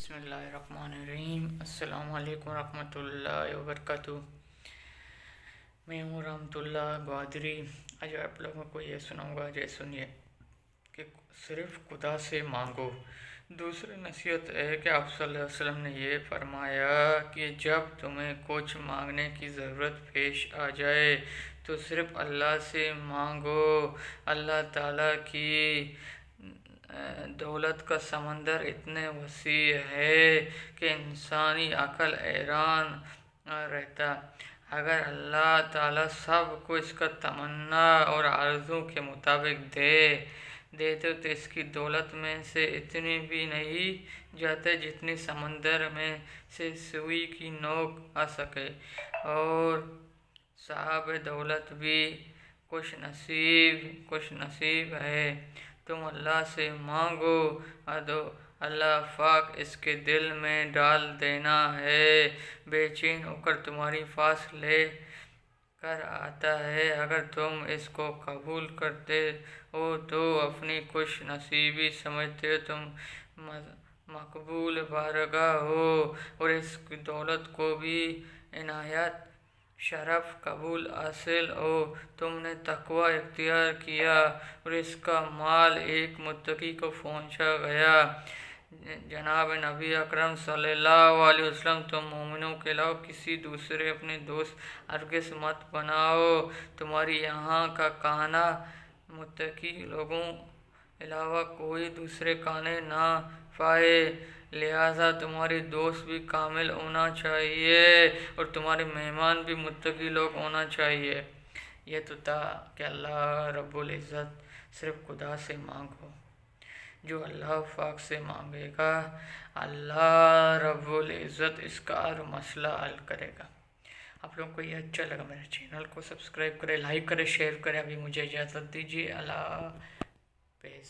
بسم اللہ الرحمن الرحیم۔ السلام علیکم ورحمۃ اللہ وبرکاتہ۔ میں ہوں رحمۃ اللہ گوادری۔ آج آپ لوگوں کو یہ سناؤں گا، سنیے کہ صرف خدا سے مانگو۔ دوسری نصیحت ہے کہ آپ صلی اللہ علیہ وسلم نے یہ فرمایا کہ جب تمہیں کچھ مانگنے کی ضرورت پیش آ جائے تو صرف اللہ سے مانگو۔ اللہ تعالیٰ کی دولت کا سمندر اتنے وسیع ہے کہ انسانی عقل حیران رہتا۔ اگر اللہ تعالیٰ سب کو اس کا تمنا اور آرزو کے مطابق دیتے تو اس کی دولت میں سے اتنی بھی نہیں جاتے جتنی سمندر میں سے سوئی کی نوک آ سکے۔ اور صاحب دولت بھی خوش نصیب ہے۔ تم اللہ سے مانگو اللہ پاک اس کے دل میں ڈال دینا ہے، بے چین ہو کر تمہارے پاس لے کر آتا ہے۔ اگر تم اس کو قبول کرتے ہو تو اپنی خوش نصیبی سمجھتے ہو، تم مقبول بارگاہ ہو اور اس کی دولت کو بھی عنایت شرف قبول حاصل ہو۔ تم نے تقوی اختیار کیا اور اس کا مال ایک متقی کو پہنچا گیا۔ جناب نبی اکرم صلی اللہ علیہ وسلم، تم مومنوں کے علاوہ کسی دوسرے اپنے دوست ہرگز مت بناؤ۔ تمہاری یہاں کا کھانا متقی لوگوں علاوہ کوئی دوسرے کھانے نہ پائے، لہٰذا تمہارے دوست بھی کامل ہونا چاہیے اور تمہارے مہمان بھی متقی لوگ ہونا چاہیے۔ یہ تو تھا کہ اللہ رب العزت صرف خدا سے مانگو۔ جو اللہ پاک سے مانگے گا، اللہ رب العزت اس کا ہر مسئلہ حل کرے گا۔ آپ لوگوں کو یہ اچھا لگا میرے چینل کو سبسکرائب کریں، لائک کریں، شیئر کریں۔ ابھی مجھے اجازت دیجیے۔ اللہ حافظ۔